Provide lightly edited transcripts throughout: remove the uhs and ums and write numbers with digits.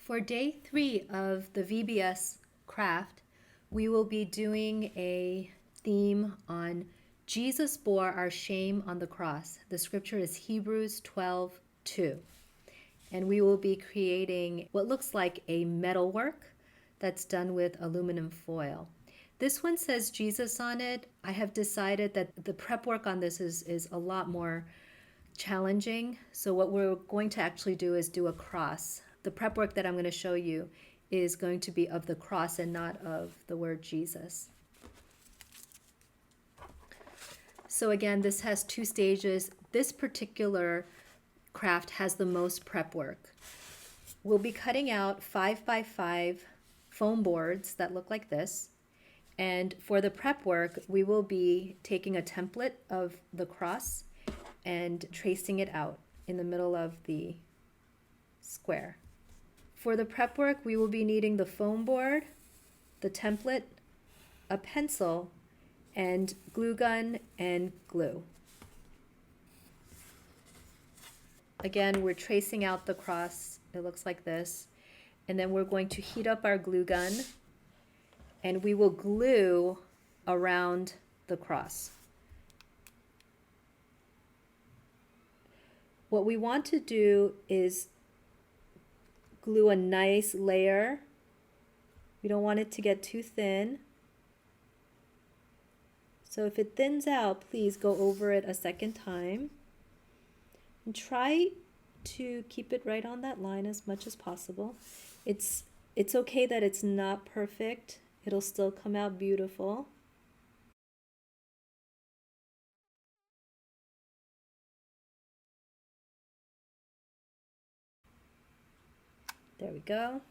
For day 3 of the VBS craft, we will be doing a theme on Jesus bore our shame on the cross. The scripture is Hebrews 12:2. And we will be creating what looks like a metalwork that's done with aluminum foil. This one says Jesus on it. I have decided that the prep work on this is a lot more challenging. So what we're going to actually do is do a cross. The prep work that I'm going to show you is going to be of the cross and not of the word Jesus. So again, this has 2 stages. This particular craft has the most prep work. We'll be cutting out 5x5 foam boards that look like this. And for the prep work, we will be taking a template of the cross and tracing it out in the middle of the square. For the prep work, we will be needing the foam board, the template, a pencil, and glue gun and glue. Again, we're tracing out the cross. It looks like this. And then we're going to heat up our glue gun, and we will glue around the cross. What we want to do is glue a nice layer. We don't want it to get too thin. So if it thins out, please go over it a second time. And try to keep it right on that line as much as possible. It's okay that it's not perfect. It'll still come out beautiful. There we go.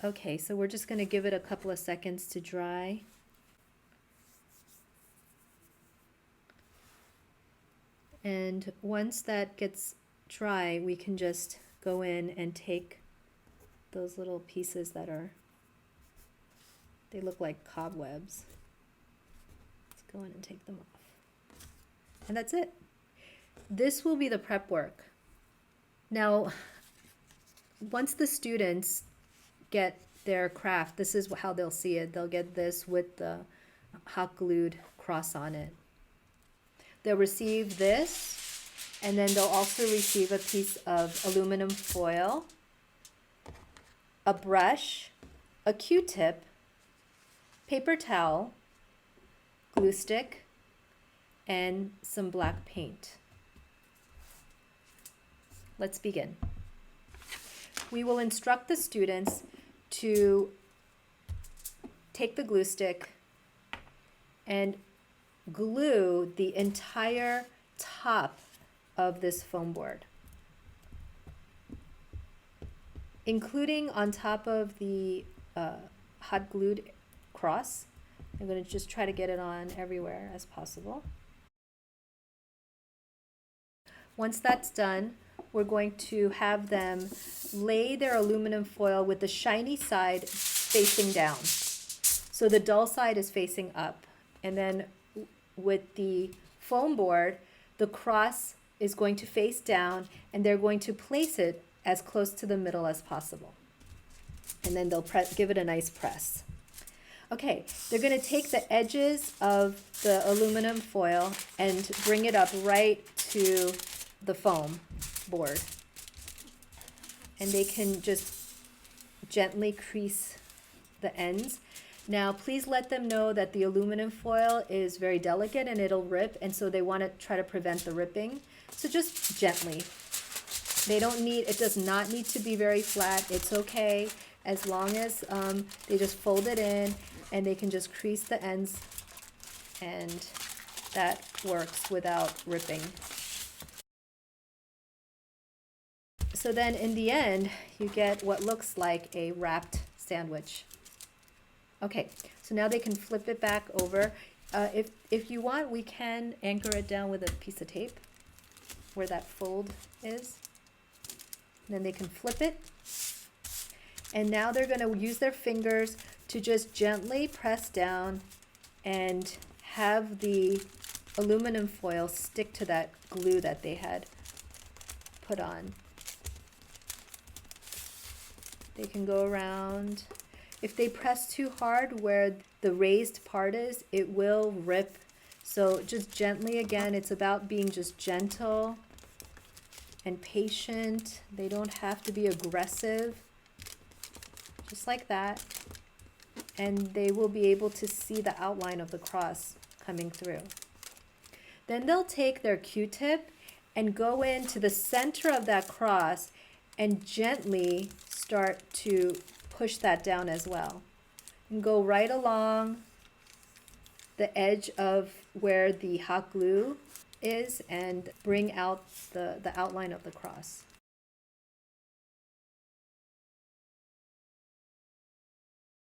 Okay, so we're just going to give it a couple of seconds to dry. And once that gets dry, we can just go in and take those little pieces they look like cobwebs. Let's go in and take them off. And that's it. This will be the prep work. Now, once the students get their craft, this is how they'll see it. They'll get this with the hot glued cross on it. They'll receive this, and then they'll also receive a piece of aluminum foil, a brush, a Q-tip, paper towel, glue stick, and some black paint. Let's begin. We will instruct the students to take the glue stick and glue the entire top of this foam board, including on top of the hot glued cross. I'm going to just try to get it on everywhere as possible. Once that's done, we're going to have them lay their aluminum foil with the shiny side facing down. So the dull side is facing up. And then with the foam board, the cross is going to face down, and they're going to place it as close to the middle as possible. And then they'll give it a nice press. Okay, they're going to take the edges of the aluminum foil and bring it up right to the foam board. And they can just gently crease the ends. Now, please let them know that the aluminum foil is very delicate and it'll rip, and so they want to try to prevent the ripping. So just gently. It does not need to be very flat. It's okay as long as they just fold it in and they can just crease the ends, and that works without ripping. So then in the end, you get what looks like a wrapped sandwich. Okay, so now they can flip it back over. If you want, we can anchor it down with a piece of tape where that fold is. And then they can flip it. And now they're going to use their fingers to just gently press down and have the aluminum foil stick to that glue that they had put on. They can go around. If they press too hard where the raised part is, it will rip. So just gently, again, it's about being just gentle and patient. They don't have to be aggressive. Just like that. And they will be able to see the outline of the cross coming through. Then they'll take their Q-tip and go into the center of that cross and gently start to push that down as well. And go right along the edge of where the hot glue is and bring out the outline of the cross.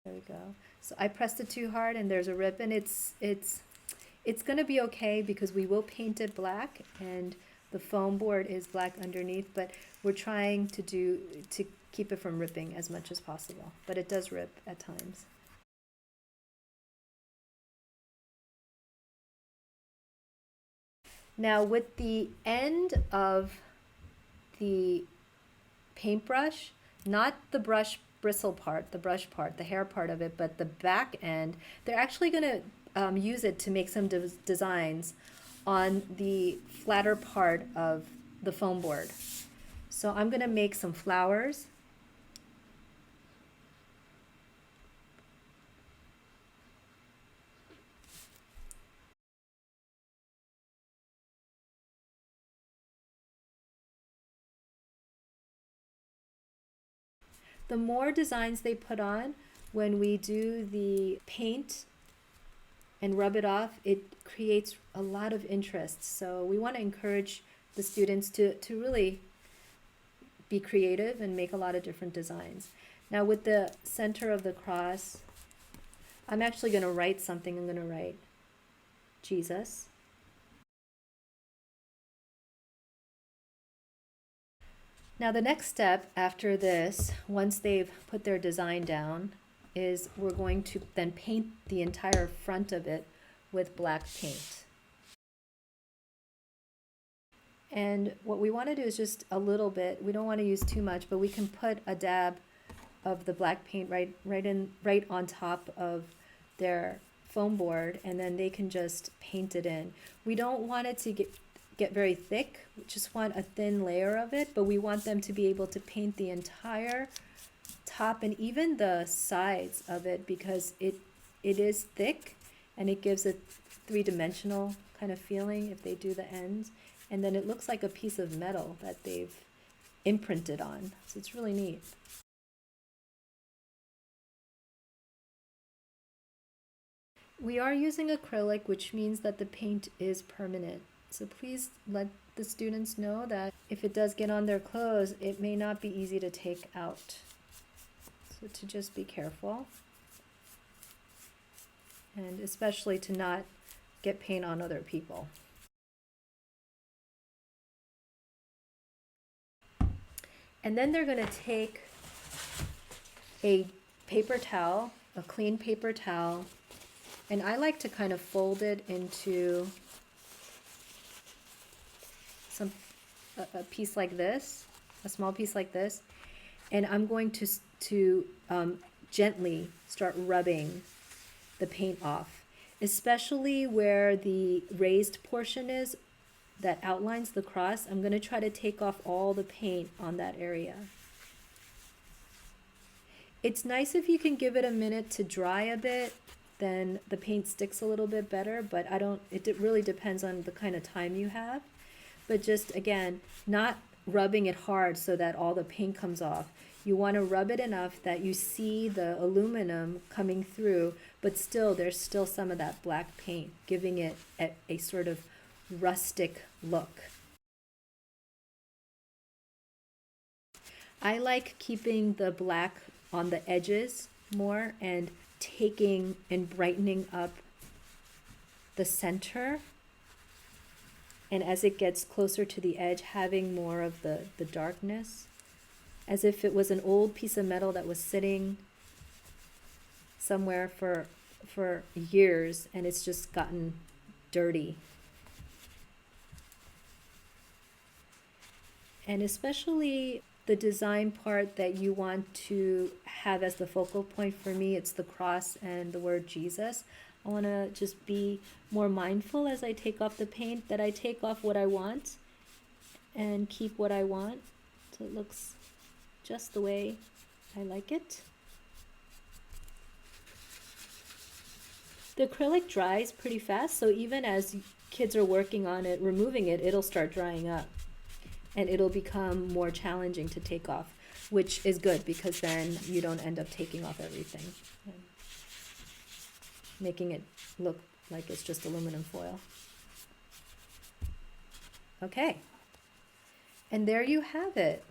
There we go. So I pressed it too hard and there's a rip, and it's going to be okay because we will paint it black and the foam board is black underneath, but we're trying to keep it from ripping as much as possible, but it does rip at times. Now with the end of the paintbrush, not the brush bristle part, the brush part, the hair part of it, but the back end, they're actually going to use it to make some designs on the flatter part of the foam board. So I'm going to make some flowers. The more designs they put on, when we do the paint and rub it off, it creates a lot of interest. So we want to encourage the students to really be creative and make a lot of different designs. Now with the center of the cross, I'm actually going to write something. I'm going to write Jesus. Now the next step after this, once they've put their design down, is we're going to then paint the entire front of it with black paint. And what we want to do is just a little bit. We don't want to use too much, but we can put a dab of the black paint right on top of their foam board, and then they can just paint it in. We don't want it to get very thick. We just want a thin layer of it, but we want them to be able to paint the entire top and even the sides of it, because it is thick and it gives a three-dimensional kind of feeling if they do the ends, and then it looks like a piece of metal that they've imprinted on. So it's really neat. We are using acrylic, which means that the paint is permanent. So please let the students know that if it does get on their clothes, it may not be easy to take out. So to just be careful. And especially to not get paint on other people. And then they're going to take a paper towel, a clean paper towel, and I like to kind of fold it into a piece like this, a small piece like this, and I'm going to gently start rubbing the paint off, especially where the raised portion is that outlines the cross. I'm going to try to take off all the paint on that area. It's nice if you can give it a minute to dry a bit, then the paint sticks a little bit better, but it really depends on the kind of time you have. But just, again, not rubbing it hard so that all the paint comes off. You want to rub it enough that you see the aluminum coming through, but still, there's still some of that black paint, giving it a sort of rustic look. I like keeping the black on the edges more and taking and brightening up the center, and as it gets closer to the edge, having more of the darkness, as if it was an old piece of metal that was sitting somewhere for years and it's just gotten dirty. And especially the design part that you want to have as the focal point. For me, it's the cross and the word Jesus. I want to just be more mindful as I take off the paint, that I take off what I want and keep what I want, so it looks just the way I like it. The acrylic dries pretty fast, so even as kids are working on it, removing it, it'll start drying up. And it'll become more challenging to take off, which is good because then you don't end up taking off everything, making it look like it's just aluminum foil. Okay, and there you have it.